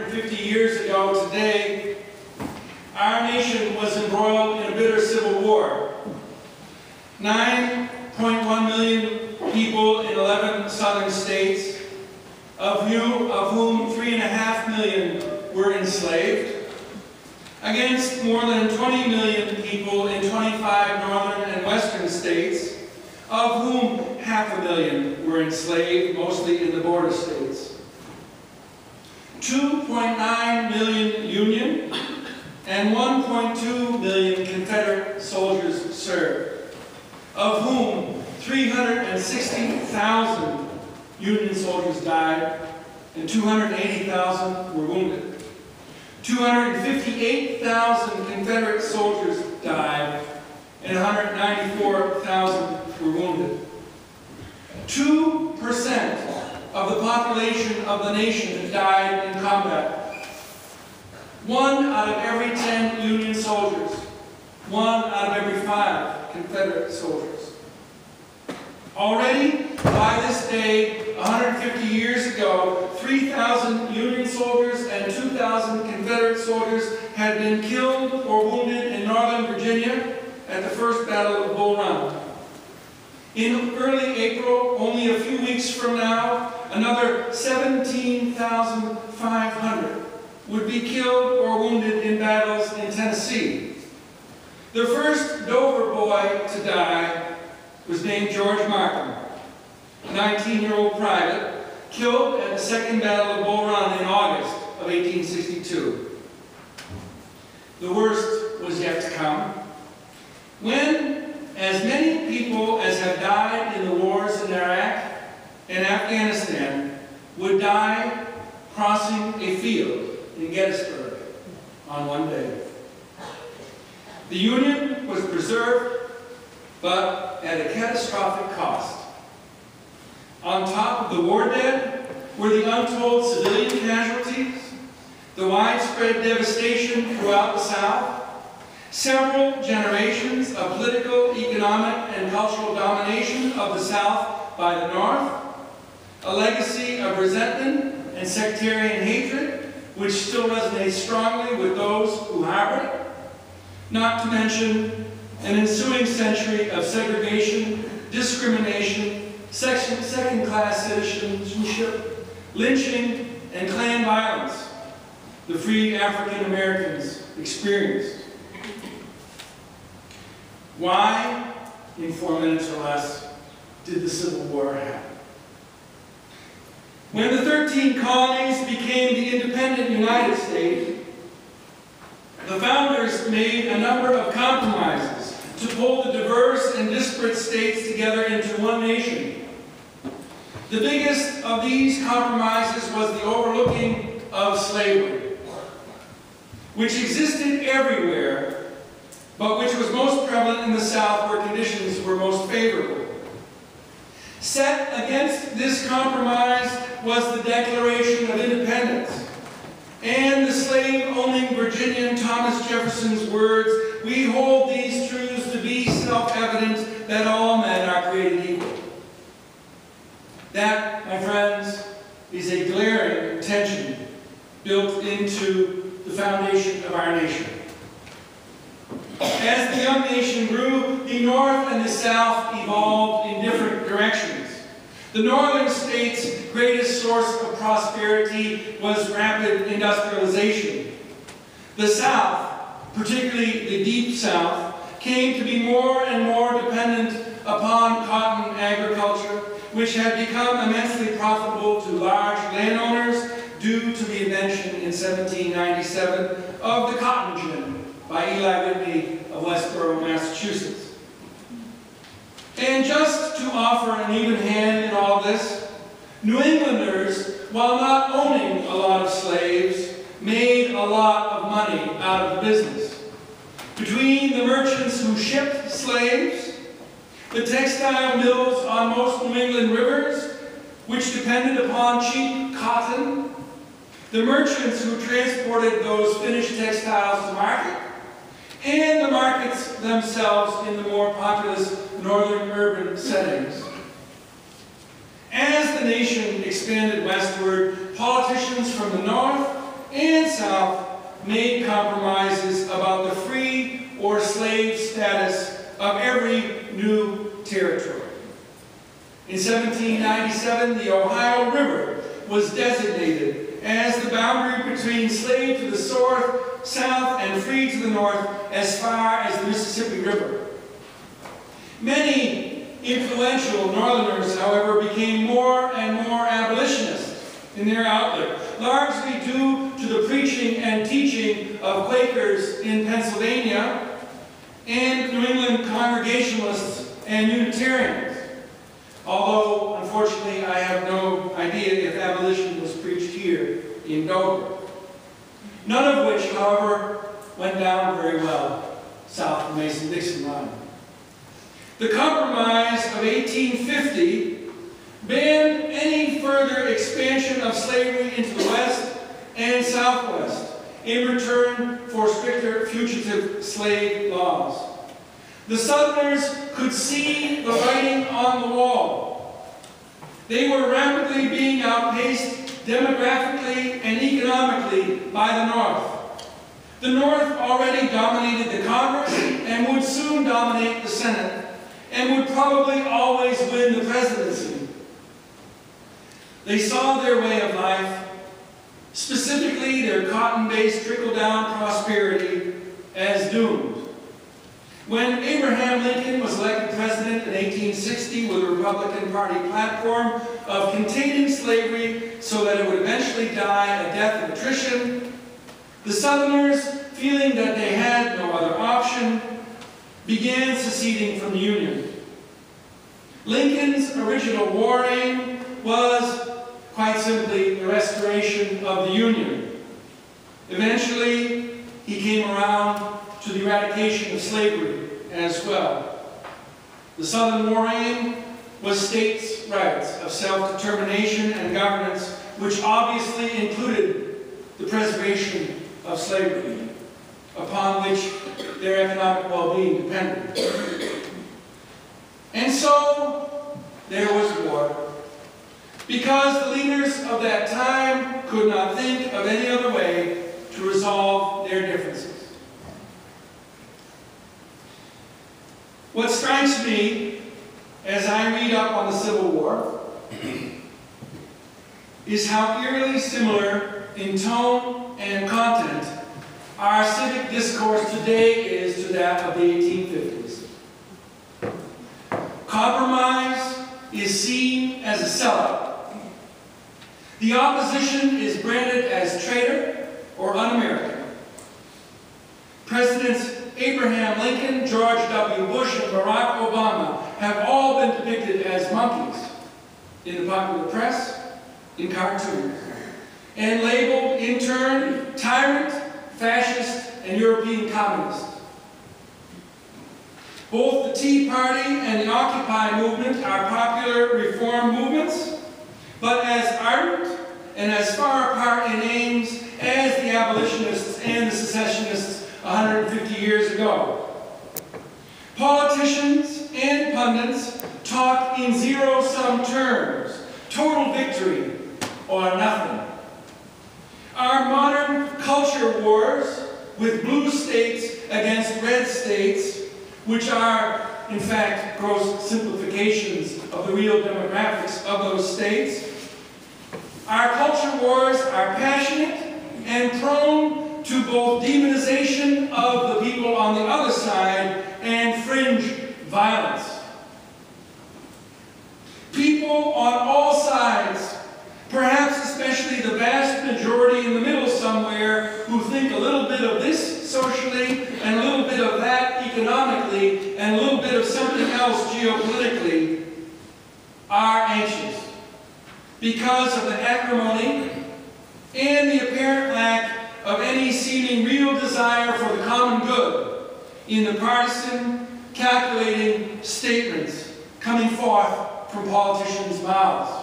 150 years ago today, our nation was embroiled in a bitter civil war. 9.1 million people in 11 southern states, of whom 3.5 million were enslaved, against more than 20 million people in 25 northern and western states, of whom 500,000 were enslaved, mostly in the border states. 2.9 million Union and 1.2 million Confederate soldiers served, of whom 360,000 Union soldiers died and 280,000 were wounded. 258,000 Confederate soldiers died and 194,000 were wounded. 2% of the population of the nation died in combat. 1 out of every 10 Union soldiers, 1 out of every 5 Confederate soldiers. Already, by this day, 150 years ago, 3,000 Union soldiers and 2,000 Confederate soldiers had been killed or wounded in northern Virginia at the First Battle of Bull Run. In early April, only a few weeks from now, another 17,500 would be killed or wounded in battles in Tennessee. The first Dover boy to die was named George Markham, a 19-year-old private, killed at the Second Battle of Bull Run in August of 1862. The worst was yet to come, when as many people as have died in the wars in Iraq and Afghanistan would die crossing a field in Gettysburg on one day. The Union was preserved, but at a catastrophic cost. On top of the war dead were the untold civilian casualties, the widespread devastation throughout the South, several generations of political, economic, and cultural domination of the South by the North, a legacy of resentment and sectarian hatred, which still resonates strongly with those who harbor it, not to mention an ensuing century of segregation, discrimination, second-class citizenship, lynching, and clan violence the free African Americans experienced. Why, in 4 minutes or less, did the Civil War happen? When the 13 colonies became the independent United States, the founders made a number of compromises to pull the diverse and disparate states together into one nation. The biggest of these compromises was the overlooking of slavery, which existed everywhere, but which was most prevalent in the South, where conditions were most favorable. Set against this compromise was the Declaration of Independence and the slave-owning Virginian Thomas Jefferson's words, "We hold these truths to be self-evident, that all men are created equal." That, my friends, is a glaring tension built into the foundation of our nation. As the young nation grew, the North and the South evolved in different directions. The northern states' greatest source of prosperity was rapid industrialization. The South, particularly the Deep South, came to be more and more dependent upon cotton agriculture, which had become immensely profitable to large landowners due to the invention in 1797 of the cotton gin by Eli Whitney of Westborough, Massachusetts. And just to offer an even hand in all this, New Englanders, while not owning a lot of slaves, made a lot of money out of the business. Between the merchants who shipped slaves, the textile mills on most New England rivers, which depended upon cheap cotton, the merchants who transported those finished textiles to market, and the markets themselves in the more populous northern urban settings. As the nation expanded westward, politicians from the north and South made compromises about the free or slave status of every new territory. In 1797, the Ohio River was designated as the boundary between slave to the south and free to the north as far as the Mississippi River. Many influential Northerners, however, became more and more abolitionist in their outlook, largely due to the preaching and teaching of Quakers in Pennsylvania and New England Congregationalists and Unitarians. Although, unfortunately, I have no idea if abolition was preached here in Dover. None of which, however, went down very well south of the Mason-Dixon line. The Compromise of 1850 banned any further expansion of slavery into the West and Southwest in return for stricter fugitive slave laws. The Southerners could see the writing on the wall. They were rapidly being outpaced demographically and economically by the North. The North already dominated the Congress and would soon dominate the Senate, and would probably always win the presidency. They saw their way of life, specifically their cotton-based trickle-down prosperity, as doomed. When Abraham Lincoln was elected president in 1860 with a Republican Party platform of containing slavery so that it would eventually die a death of attrition, the Southerners, feeling that they had no other option, began seceding from the Union. Lincoln's original war aim was, quite simply, the restoration of the Union. Eventually, he came around to the eradication of slavery as well. The Southern war aim was states' rights of self-determination and governance, which obviously included the preservation of slavery, upon which their economic well-being depended. And so, there was war. Because the leaders of that time could not think of any other way to resolve their differences. What strikes me as I read up on the Civil War is how eerily similar in tone and content our civic discourse today is to that of the 1850s. Compromise is seen as a sellout. The opposition is branded as traitor or un-American. Presidents Abraham Lincoln, George W. Bush, and Barack Obama have all been depicted as monkeys in the popular press, in cartoons, and labeled, in turn, tyrant, fascist, and European communist. Both the Tea Party and the Occupy movement are popular reform movements, but as ardent and as far apart in aims as the abolitionists and the secessionists 150 years ago. Politicians and pundits talk in zero-sum terms, total victory or nothing. Our modern culture wars with blue states against red states, which are, in fact, gross simplifications of the real demographics of those states. Our culture wars are passionate and prone to both demonization of the people on the other side and fringe violence. People on all sides, perhaps especially the vast majority in the middle somewhere, who think a little bit of this socially and a little bit of that economically and a little bit of something else geopolitically, are anxious because of the acrimony and the apparent lack of any seeming real desire for the common good in the partisan, calculating statements coming forth from politicians' mouths.